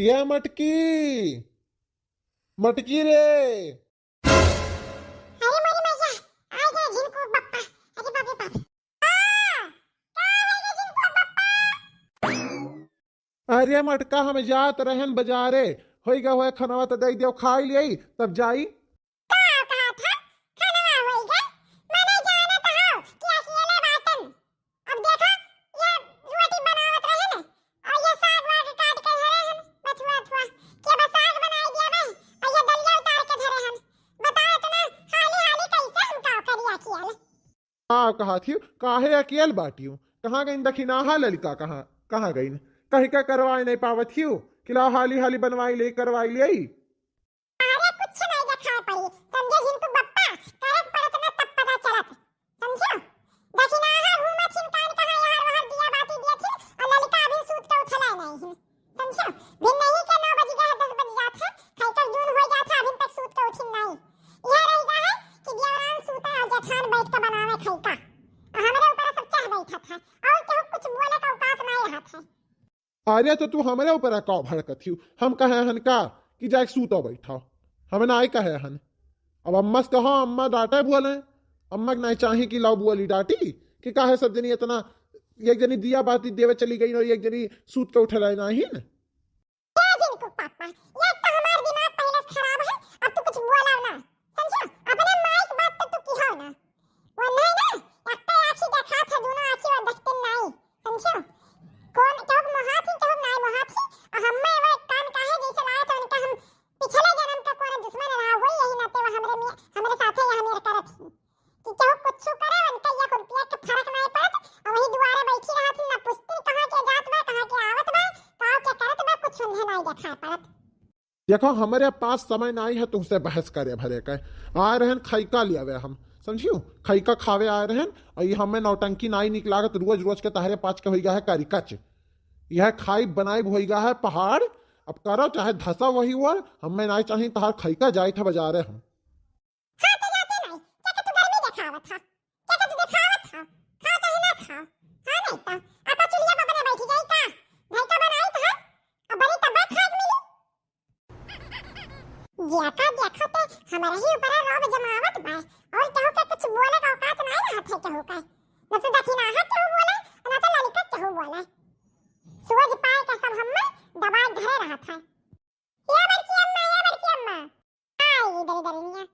ये मटकी मटकी रे। अरे मोरी मैया आ गया जिनको बप्पा। अरे बाप रे बाप। का है ये जिनको बप्पा। अरे मटका हम जात रहन बाजारे होइगा हुए खनवा तो दे दियो खाई लियई तब जाई। का कहा था खाना हो गया। मैंने जाना था कि अकेले बाटन। अब देखो ये रोटी बनावत रहे ना और ये साग वाग काट के धरे हम बथुआ थुआ के बस साग बनाई दिया भाई और ये दलिया उतार के धरे हम। बताओ इतना हाली हाली कैसे हम का करिया किया। आ कहा थी काहे अकेल बाटियो कहाँ गई दखिनाहा ललिका कहाँ कहाँ गई कहीं का करवाई नहीं पावत हियो किला हाली हाली बनवाई ले करवाई ले। अरे कुछ नहीं देखा पड़ी समझे जिनको बप्पा करत पड़त ना तब पता चलत समझो। दक्षिणा हा घूमा छिन कान कहां यार वहां दिया बाती दिया थी और ललिता अभी सूत के उठला नहीं समझो। दिन नहीं के 9 बज गए 10 बज जात है खाइकर दून हो जात है अभी तक सूत के उठिन नहीं। यह रहेगा है कि देवरान सूता और जठान बैठ के बनावे खाइका और हमारे ऊपर सब चाह बैठा था और केहू कुछ बोले का औकात नहीं रहा था। अरे तो तू हमारे ऊपर कौ भड़कत हियो हम कहे हन का कि जाके सूतो बैठाओ हमें ना आई कहे हन। अब अम्मा से कहो अम्मा डांटे बोले अम्मा के नहीं चाहिए कि लाओ बुअली डांटी कि काहे सब जनी इतना एक जनी दिया बाती देवे चली गई और एक जनी सूत के उठला नहीं न। क्या जिनको पापा ये तो हमारा दिमाग पहले से खराब है अब तू कुछ बोला ना समझो। अपने माइक बात तो तू की हो ना वो नहीं ना एक तो आंखी देखा था दोनों आंखी वो देखते नहीं समझो। कौन तो मोहाथी तो नहीं मोहाथी और हम में वो काम काहे जैसे लाया था उनका हम पिछले जन्म का कोई दुश्मन रहा हुई यही नाते वो हमरे साथे यहां मेरे करत थी कि चाहे कुछ करे उनका ये रुपया के फर्क नहीं पड़त और वही दुआरे बैठी रहा थी ना पुस्तक कहां के जात बा कहां के आवत बा काव के करत बा कुछ उन्हें नहीं देखा पड़त। देखो हमारे पास समय नहीं है तुमसे बहस करे भरे का आ रहन खैका लियावे हम समझियो खैका खावे आए रहन और ये हमें नौटंकी नाई निकलागत रोज रोज के तहरे पाँच के होइगा है कारिकच यह खाई बनाई होइगा है पहाड़। अब करो चाहे धसा वही हुआ हमें नहीं चाहिए तहार खैका जाए था बाजारे हम। हां तो जाते नहीं क्या तू गर्मी दिखावत था क्या तू दिखावत था खा तो ही ना खा हां नहीं तो आपा चुलिया पर बना बैठी जाई का घर का बनाई था और बड़ी तबाक खाद मिली। ज्यादा देखो तो हमारे ही ऊपर रोब जमावत बा और कहू के कुछ बोले का औकात नहीं रहत है कहू का न तो दखिना है कहू बोले न तो ललिका कहू बोले सूझ पाए का सब हमें दबाए धरे रहा था। ये बड़की अम्मा आई इधर इधर निया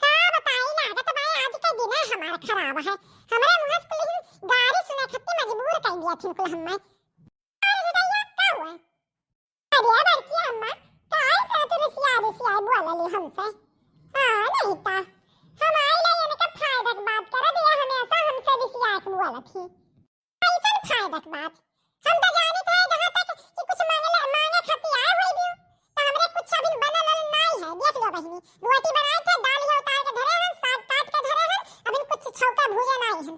का बताई लागत भाई आज का दिन है हमारा खराब है हमारे मुंह से लेकिन गाड़ी सुने खत्ती मजबूर कर दिया थी को हमें। अरे जुदाइया का हुआ अरे बड़की अम्मा काय का तो रसिया बोलली हमसे हां नहीं था हम आई ले इनका फायदा की बात कर दिया हमेशा हमसे रसिया की बोला थी ऐसा फायदा की बात हम तो जाने थे जहां तक कि कुछ मांगे खाती आए हुई भी तो हमरे कुछ अभी बनल नहीं है देख लो बहनी रोटी बनाए थे दाल ही उतार के धरे हैं साग काट के धरे हैं अभी कुछ छौका भूजे नहीं है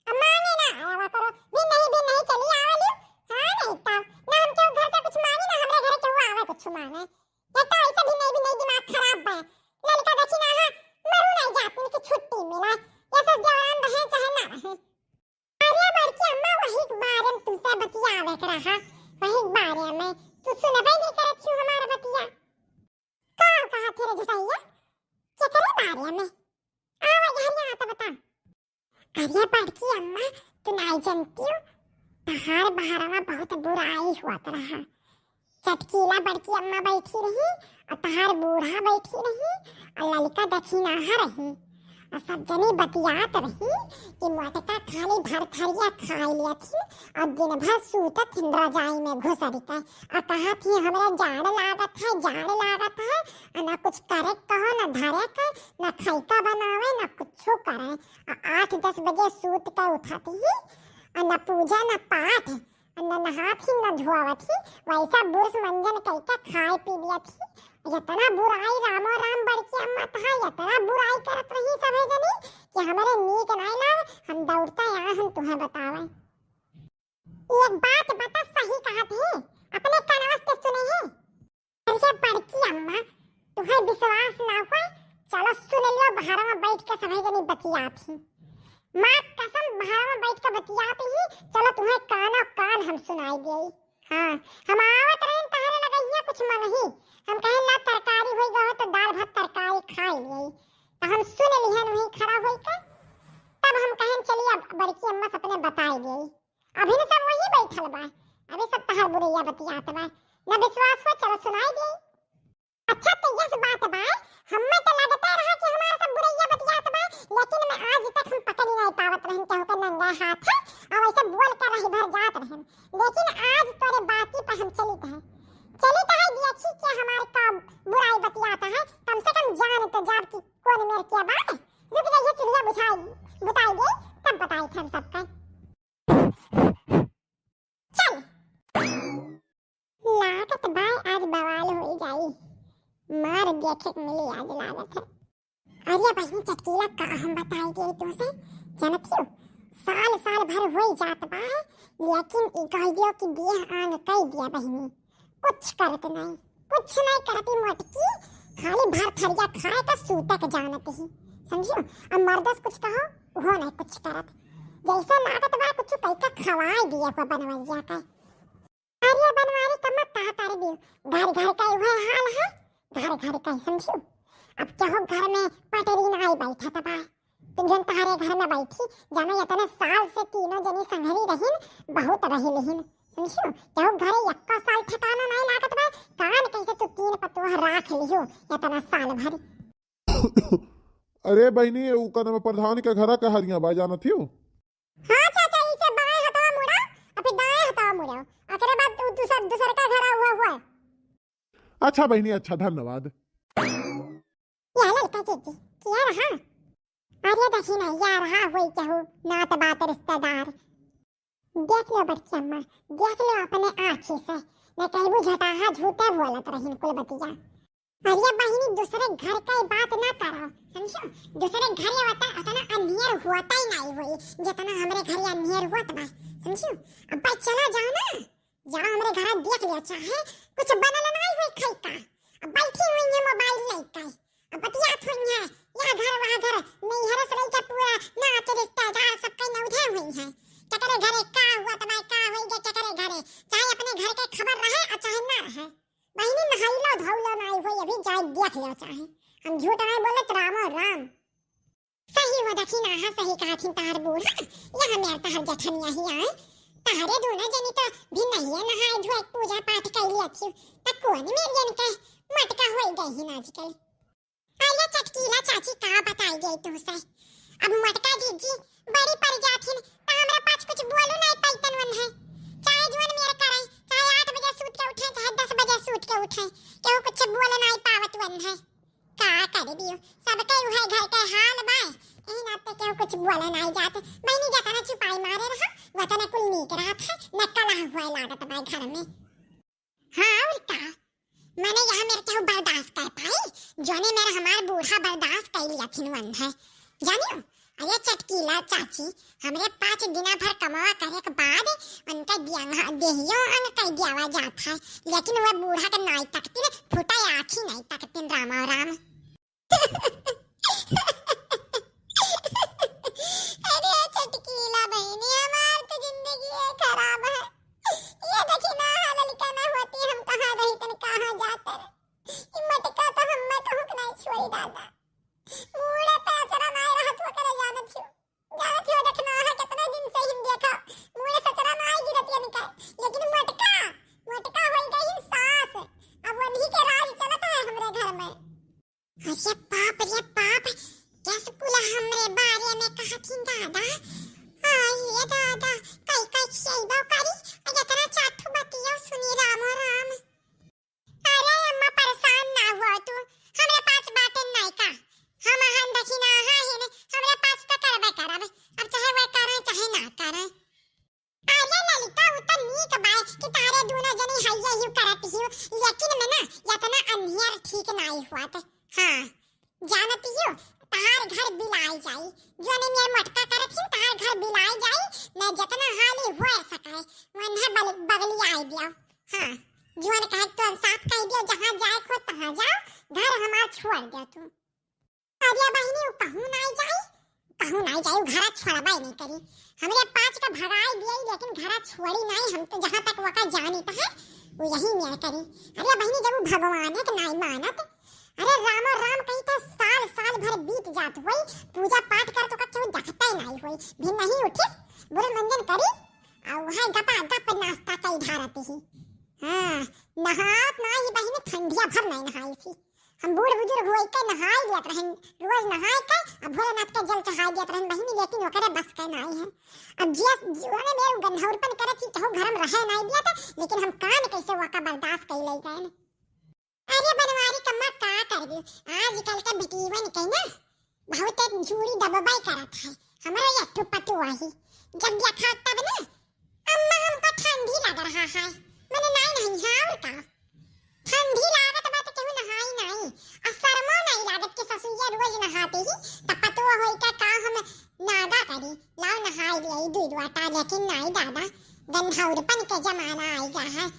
अब मांगे ना आवा करो भी नहीं चली आवा लियो हां नहीं तो ना हम क्यों घर का कुछ मांगे ना हमरे घर के हुआ आवा कुछ मांगे ये तो ऐसा भी नहीं दिमाग खराब है लड़का देखी ना हां मरू नहीं जाती कि छुट्टी मिला ये सब जवान रहे चाहे ना रहे। अरे बड़की अम्मा वही बारे में तुमसे बतियावे कर रहा वही बारे में तू सुनबे नहीं करत क्यों हमारा बतिया का कहा तेरे जुटाइया क्या करे बारे में आवा यहाँ आता बता। अरे बड़की अम्मा तू नहीं जानती हो पहाड़ बहारा में बहुत बुराई हुआ रहा चटकीला बड़की अम्मा बैठी रही और पहाड़ बूढ़ा बैठी रही और ललिका दक्षिणाहा रही और सब जनी बतियात रही कि मोटका खाली भर थरिया खा लिया थी और दिन भर सूतत रजाई में घुसरी के और कहा थी हमरा जाड़ लागत है और ना कुछ करे कहो ना धरे के ना खैका बनावे ना कुछो करे और 8-10 बजे सूत के उठाती ही और ना पूजा ना पाठ और ना नहाती ना धोवती वैसा बुर्स मंजन करके खाए पी लिया थी। इतना बुराई रामो राम बड़की अम्मा था इतना बुराई करत रही सब जनी कि हमारे नीक नहीं लाग हम दौड़ता यहाँ हम तुम्हें बतावे। एक बात बता सही कहा थे अपने कानवस से सुने हैं अरे बड़की अम्मा तुम्हें विश्वास ना हुआ चलो सुन लो बाहर में बैठ के सब जनी बतिया थी माँ कसम बाहर में बैठ के बतियाती ही चलो तुम्हें कान हम सुनाई गई। हाँ हम आवत रहे तहरे लगे कुछ मन ही हम कहे ना तरकारी होई गहो तो दाल भात तरकारी खा लिए तो हम सुन लिहन वही खड़ा होई के तब हम कहें चलिए बड़की अम्मा अपने बताई गई अभी न सब वही बैठल बा अभी सब तहर बुरैया बतियात बा न विश्वास हो चलो सुनाई दे अच्छा तो यह बात बा हमें तो लगता रहा कि हमारा सब बुरैया बतियात बा लेकिन मैं आज तक हम पकड़ ही नहीं पावत रहन के होकर नंगा हाथ और ऐसे बोल कर रही भर जात रहन लेकिन आज तोरे बाती पर हम चलित है देखी क्या हमारे का बुराई बतियाता है कम से कम जान तो जाब की कौन मेरे क्या बात रुक जाइए चुलिया बुझाई बताई गई तब बताई थे हम सबका चल लागत बाय आज बवाल हो जाई मार देखे मिली आज लागत है अरे बहनी चटकीला का हम बताई गई तुमसे जानत हो साल साल भर हो जात बा लेकिन ई कह दियो कि देह आंग कई दिया बहनी कुछ करत नहीं करती मोटकी खाली भर थरिया खाए का सूतक जानत ही समझियो अब मर्दस कुछ कहो वो नहीं कुछ करत जैसा लागत बा कुछ पैसा खवाए दिया को बनवैया का अरे बनवारी कम ता तारे दियो घर घर का वह हाल है घर का समझियो अब क्या हो घर में पटेरी ना आई बैठा तबा तुम जन तारे घर में बैठी जाने इतने साल से तीनों जनी संघरी रहिन बहुत रही लेहिन समझियो क्या घरे यक्का साल ठिकाना नहीं लागत बा कान कैसे तू तीन पतोह राख लियो इतना साल भर अरे बहनी ऊ कने में प्रधान के घरा का हरिया बा जानत हियो हां चाचा इसे बाएं हथवा मुड़ा और फिर दाएं हथवा मुड़ा ओकरे बाद तू दूसर का घरा हुआ अच्छा बहनी अच्छा धन्यवाद या लड़का चीची क्या रहा अरे देखी ना या रहा होई कहू नात बात रिश्तेदार देख लो बच्ची अम्मा देख लो अपने आँखी से मैं कहबू झटाहा झूठे बोलत रहीन कुल बतिया अरे बहिनी दूसरे घर का बात ना करो समझो दूसरे घर होता उतना अनियर होता ही नहीं हुई जितना हमारे घर अनियर होत बा समझो अब भाई चला जाओ ना जाओ हमारे घर देख लियो चाहे कुछ बनल नहीं हुई खाई का अब बैठी हुई है मोबाइल लेके अब बतियात हुई है यहाँ घर वहाँ घर नहीं हरस रही का पूरा नाच रिश्तेदार सबके नौधे हुई है चकरे घरे का हुआ तबाई का होई गे चकरे घरे चाहे अपने घर के खबर रहे और चाहे ना रहे बहिनी नहाइलो धौलो नहीं होई अभी जाए देख लो चाहे हम झूठ नहीं बोलत रामो राम सही हो देखी ना हां सही कहा थी तार बूढ़ा यहां मेरे तहर जठनिया ही आए तारे दोनों जनी तो भी नहीं है नहाए धोए पूजा पाठ कर लिया थी त कौन मेरे जन के मटका होई गई ही आजकल आया चटकीला चाची का बताई गई तुमसे अब मटका दीजिए बड़ी पड़ जाथिन त हमरा पास कुछ बोलो नहीं पैतन वन है चाहे जीवन मेरे करे चाहे 8 बजे सूत के उठे चाहे 10 बजे सूत के उठे केहू कुछ बोलो नहीं पावत वन है का कर दियो सबके उहे घर के हाल बाय एही नाते केहू कुछ बोलो नहीं जात मैंने जतना छुपाई मारे रहा वतने कुल नीक रहत है न कला हुआ लागत बाय घर में हां और का मैंने यहां मेरे केहू बर्दाश्त कर पाई जोने मेरा हमार बूढ़ा बर्दाश्त कर लिया थिन वन है जानियो अरे चटकीला चाची हमरे 5 दिना भर कमावा करे के बाद उनका देहियो अन कह दियावा जात है लेकिन वह बूढ़ा के नाई तकती ने फुटा आँखी नहीं तकती रामा राम अरे चटकीला बहनी हमार तो जिंदगी खराब है ये देखी ना ललिका ना होती हम कहाँ रही तन कहाँ जाते हिम्मत का तो हम मैं कहूँ नहीं छोड़ी दादा मूड़े पे अचरा नहीं रहत हो करे जानत हो देखना है कितने दिन से हिम देखा मूड़े सचरा नहीं गिरत है निकाल लेकिन मटका हो गई सास अब वही के राज चलता है हमरे घर में अरे बाप कैसे कुला हमरे बारे में कहा थी दादा ये दादा कई सेवा करी और इतना चाटू बतिया सुनी राम राम अरे अम्मा परेशान ना हुआ तू हमरे पास बातें नहीं का हम हन दखिना है ने हमरे पास तो करबे करब अब चाहे वह करे चाहे ना करे अरे ललिता वो तो नीक बाय कि तारे दोनों जनी हइया ही करत ही लेकिन मैं ना इतना अनियर ठीक नहीं हुआ था हां जानत ही तार घर बिलाई जाई जोने मेर मटका करत ही तार घर बिलाई जाई मैं जितना हाली हो सके वने बगली आई दियो हां जोने कहे तो साफ कह दियो जहां जाए खो तहां जाओ घर हमार छोड़ दे तू अरे बहनी कहूं नहीं जाई घरा छोड़बाई नहीं करी हमरे 5 का भगाई दिए लेकिन घरा छोड़ी नहीं हम तो जहां तक वका जानी तो है वो यही मेरा करी। अरे बहनी जब भगवान है तो नहीं मानत। अरे राम और राम कहीं तो साल साल भर बीत जात हुई, पूजा पाठ कर तो केहू देखता ही नहीं हुई, भी नहीं उठी बुरे मंजन करी और वहां गपा गप नाश्ता कई धारती ही। हाँ नहात नहीं बहनी, ठंडिया भर नहीं नहाई थी। हम बूढ़ बुजुर्ग हुए के नहाई लिया रहन, रोज नहाए के अब भोलेनाथ के जल चढ़ाई दिया रहन बहनी, लेकिन ओकरे बस के नहीं है। अब जिस जीवन मेरे गंधौरपन करे थी चाहो घर में रहे नहीं दिया था, लेकिन हम कान कैसे वाका बर्दाश्त कर ले गए। अरे बनवारी कम्मा का करबी, आजकल के बेटीवन के ना बहुत झूरी दबबाई करत है। हमारा ये तो पतो आही जब देखा तब ना अम्मा हमको ठंडी लग रहा है, मैंने नहीं और का ठंडी लागत बात केहू नहाई नहीं, और शर्मो नहीं लागत के ससुरिया रोज नहाते ही तब पतो होई का हम नागा करी लाओ नहाई ले दूध वाटा, लेकिन नहीं दादा गंधौरपन के जमाना आई गया है।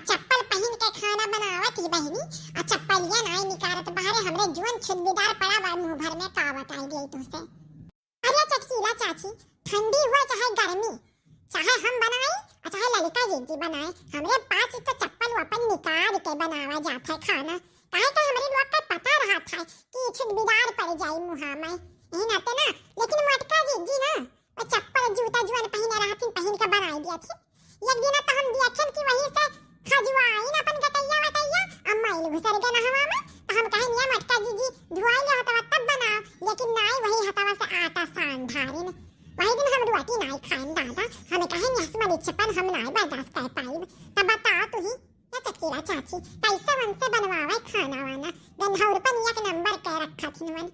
चप्पल पहन के खाना बनावत ही बहनी, चप्पलिया नहीं निकारत बाहरे हमरे जुअन छुदबीदार पड़ा बा मुंह भर में का बताई गई तुझसे। अरे चटकीला चाची ठंडी हुआ चाहे गर्मी, चाहे हम बनाए चाहे ललिता जी बनाए, हमरे पास तो चप्पल अपन निकाल के बनावा जाता है खाना, काहे का हमरे लोग का पता रहा था कि छुदबीदार पड़ जाई मुंह में यही नाते ना। लेकिन मटका जी ना वो चप्पल जूता जुअन पहने रहती पहन के बनाई दिया थी। एक दिन तो हम दिया कि वहीं से खजुआई ना अपन गटैया वटैया अम्मा इल घुसर के नहवा में, तो हम कहे निया मटका जी धुआई ले हतवा तब बनाओ, लेकिन नहीं वही हतवा से आटा सान धारिन। वही दिन हम रोटी नहीं खाएं दादा, हमें कहे निया से छपन हम नहीं बर्दाश्त कर पाई। तब बताओ तू ही ये चटकीला चाची कैसे मन से बनवावे खाना वाना, गंधौरपन एक नंबर के रखा थी मन।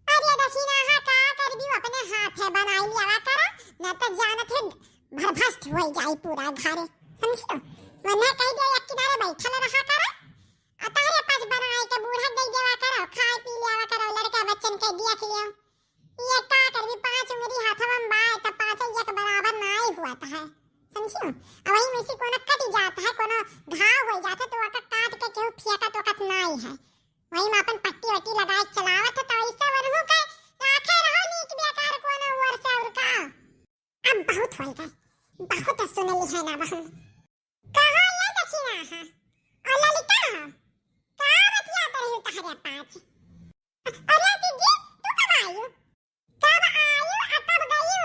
अरे दक्षिणा हा का करबी अपने हाथ है बनाई लिया करा, न तो जानत है भरभस्ट हो जाई पूरा घर, समझो। वरना कह दे एक किनारे बैठल रहा करो, अतारे पास बनाए के बूढ़ा दे देवा करो, खाए पी लेवा करो, लड़का बच्चन के दिया लियो। ये का करबी 5 उंगली हाथवा में बाय त 5 एक बराबर नहीं हुआ है, समझियो। अब वही में से कोनो कट जाता है, कोनो घाव हो जाता तो ओका काट के केहू फेंका तो कत नहीं है, वही में अपन पट्टी वट्टी लगाए चलावत तो ऐसे वरहु के राखे रहो नीक बेकार कोनो और से और का। अब बहुत होई गए, बहुत सुनली है ना बहन। कहाँ ये दक्षिणा है और ललिता है कहाँ बतिया रही हो तहरे पास। अरे दीदी तू कब आई हो, कब आई और कब गई हो,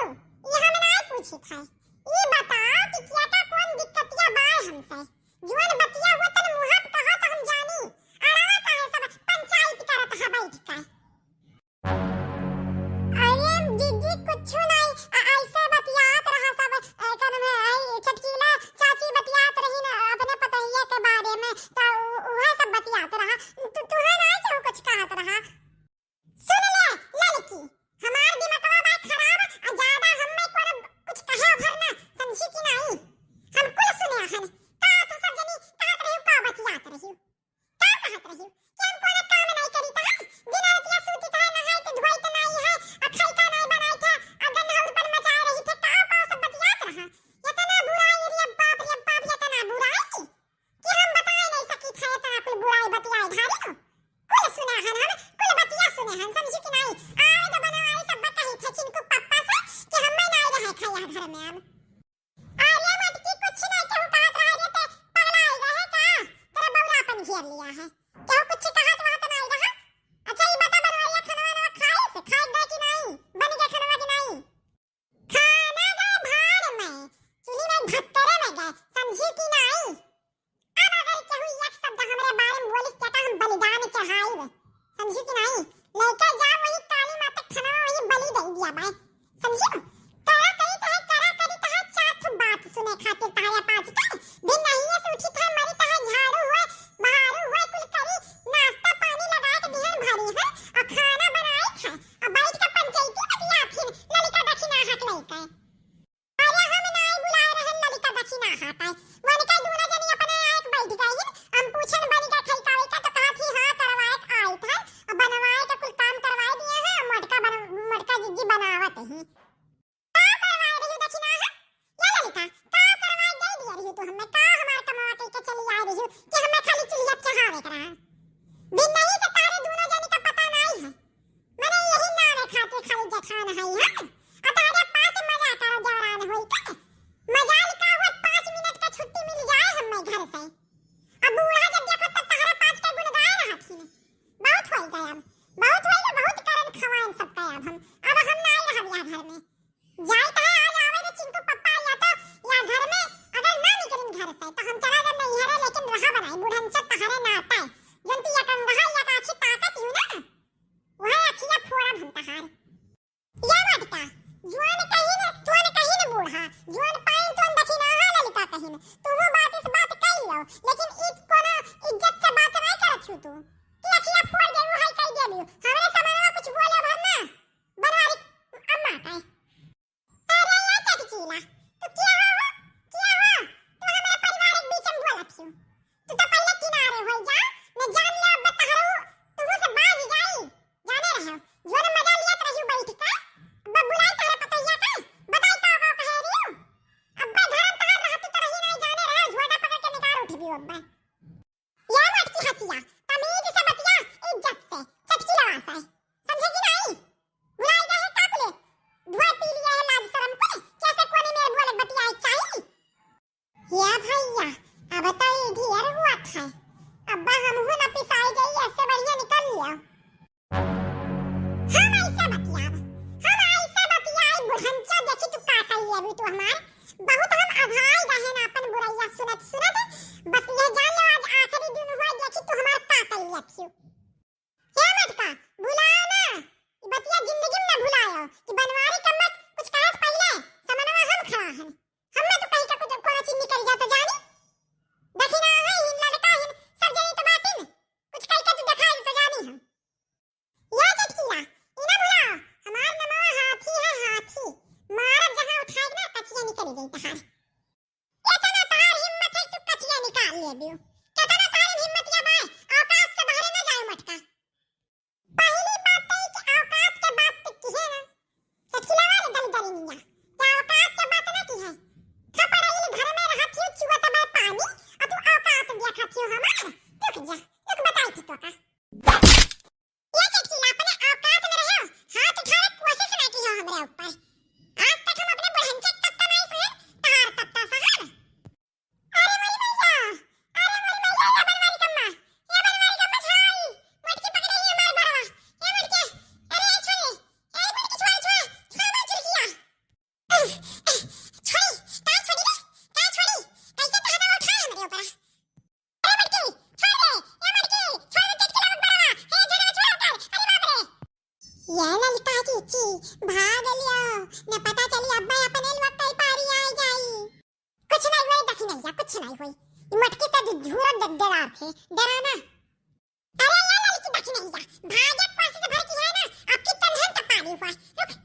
ये हमें नहीं पूछी था। ये बताओ कि क्या का कौन दिक्कतिया बाय हमसे, जुआन बतिया हुआ तन मुंह पे कहा तो हम जानी, अड़ावा का है सब पंचायत करत है बैठ के। अरे दीदी कुछ नहीं ऐसे बतियात रहा सब कन में चटकीला चाची बतियात रही ना अपने पतैया के बारे में, तो वह सब बतियात रहा तू है ना क्यों कुछ कहत रहा। सुन ले लड़की हमार दिमागवा बात खराब और ज्यादा हम में कोनो कुछ कहे भरना समझी कि नहीं, हम कुल सुने हन का तो सब जनी कहत रही का बतियात रही का कहत रही कि हम कोनो काम नहीं करी ता बिना रतिया सूती ता नहाई तो धोई तो नहीं है और खाई का नहीं बनाई था और गंधौरपन मचा रही थे का सब बतियात रहा। इतना बुराई रे बाप इतना बुराई कि हम बताए नहीं सकी थे, इतना कुल बुराई बतियाई धारी को कुल सुने हन, हम कुल बतिया सुने हन समझी कि नहीं। आए तो बनवाई सब बताई थे चिनको पापा से कि हम नहीं रहे खाया घर में। अब अरे मटकी कुछ नहीं केहू कहत रहा रे ते पगला आई रहे का तेरा बौलापन घेर लिया है, केहू कुछ कहत वहां तो नहीं रहा। अच्छा ये बता बनवाइया खाना वाना खाए से खाए दे कि नहीं, बन गया खाना कि नहीं। खाना गए भाड़ में चूल्ही में भत्तरे में गए समझी कि नहीं। अब अगर केहू एक शब्द हमरे बारे में बोलिस त हम बलिदान चढ़ाई समझी कि नहीं, लेके जा वही काली माता खाना वही बलि दे दिया भाई समझी। करा करी तो चार बात सुने खातिर ताया पाँच के बिन नहीं है सूठी था मरी तहा झाड़ू हुए बहारू हुए कुल करी नाश्ता पानी लगा के बिहन भरी है और खाना बनाई थे और बैठ के पंचायती बतिया फिर ललिता दक्षिणा हाथ लेके। अरे हम नहीं बुलाए रहे ललिता दक्षिणा हाथ आए वो निकल दूना जनी अपने आए बैठ गई, हम पूछन बनी का खई कावे का तो कहा थी हां करवाए आई था और बनवाए तो कुल काम करवाए दिए हैं, मटका जिज्जी बनावत है तो हमें का हमार कमावा के चली आ रही हूं कि हमें खाली चुल्हा चढ़ावे करा बिन नहीं से तारे दोनों जनी का पता नहीं है, मैंने यही नारे खातिर खाली जठान है हां अतारे 5 मजा कर जवरान होई के मजाल का हुआ 5 मिनट का छुट्टी मिल जाए हमें घर से मिला तो क्या हो तो हमारे परिवार के बीच में बोला क्यों तू तो पहले किनारे हो जा मैं जान लिया अब तहरो तू से बाज जाई जाने रहो जो न मजा लिया रही बैठ के अब बुलाई तारे पतैया का बताई तो कह रही हूं अब धरम तार रहा तू तो रही नहीं जाने रहा झोड़ा पकड़ के निकाल उठ भी अब या मटकी हथिया तमीज से बतिया इज्जत से चटकी लगा सा समझे कि नहीं बुलाई गए काकुले धुआं पी लिया है लाज शर्म को कैसे कोने मेरे बोले बतिया चाहिए या भैया अब तो ये ढेर हुआ था अब हम हूं ना पिसाई गई ऐसे बढ़िया निकल लिया हम ऐसे बतिया बुढ़ंचा देखी तू काटा ही अभी तू हमार बहुत हम अभाई रहे ना अपन बुराइया सुनत बस ये जान लो आज आखिरी दिन हुआ देखी तू हमार काटा ही क्यों क्या मटका भुलाओ ना ये बतिया जिंदगी में ना भुलाओ कि बनवारी का मत कुछ कहत पहले समनवा हम खड़ा हैं हम में तो कहीं का कुछ कोनो चीज निकल जाता जानी देखी ना है हिन लड़का हिन सब जनी तो बातें कुछ कहीं का तू दिखाई तो जानी हम ये चटकिया इना भुलाओ हमार नमवा हाथी है हाथी मार जहां उठाई ना कचिया निकल गई तहार इतना तार हिम्मत है तू कचिया निकाल ले दियो कितना तार हिम्मत या बाय औकात से बाहर न जाए मटका पहली बात है कि औकात के बात की है ना चटकी लगा ले दल दरी निया क्या औकात के बात ना की है थपड़ाई घर में रहती हूं चुआ तबे पानी और तू औकात दिया खाती हो हमार रुक जा रुक बताई थी तो का ये चटकी ला अपने औकात में रहो हाथ उठाने की कोशिश ना की हो हमरे ऊपर आज तक हम अपने बुढ़ंचे तक तो नहीं सुने तार तक तो सहार अरे मोरी भैया या बनवारी कम्मा छाई मटकी पकड़े ही हमार बरवा ये मटके अरे छोड़ी ए मटकी छोड़ मत चिरकिया छोड़ी का छोड़ी कैसे तहता उठाए हमरे ऊपर अरे मटकी छोड़ दे ये मटकी छोड़ दे चटकी लग बरवा हे झोले में छोड़ कर अरे बाप रे ये ललिता चीची भाग लियो ने पता चली अब्बा अपने वक्त ही पारी आ जाई कुछ नहीं हुई देखी नहीं या कुछ नहीं हुई मटकी तो झूरा डरा थे डराना अरे या लड़की देखी नहीं जा भागे पास से भर की है ना अब कितन है तो पारी हुआ रुक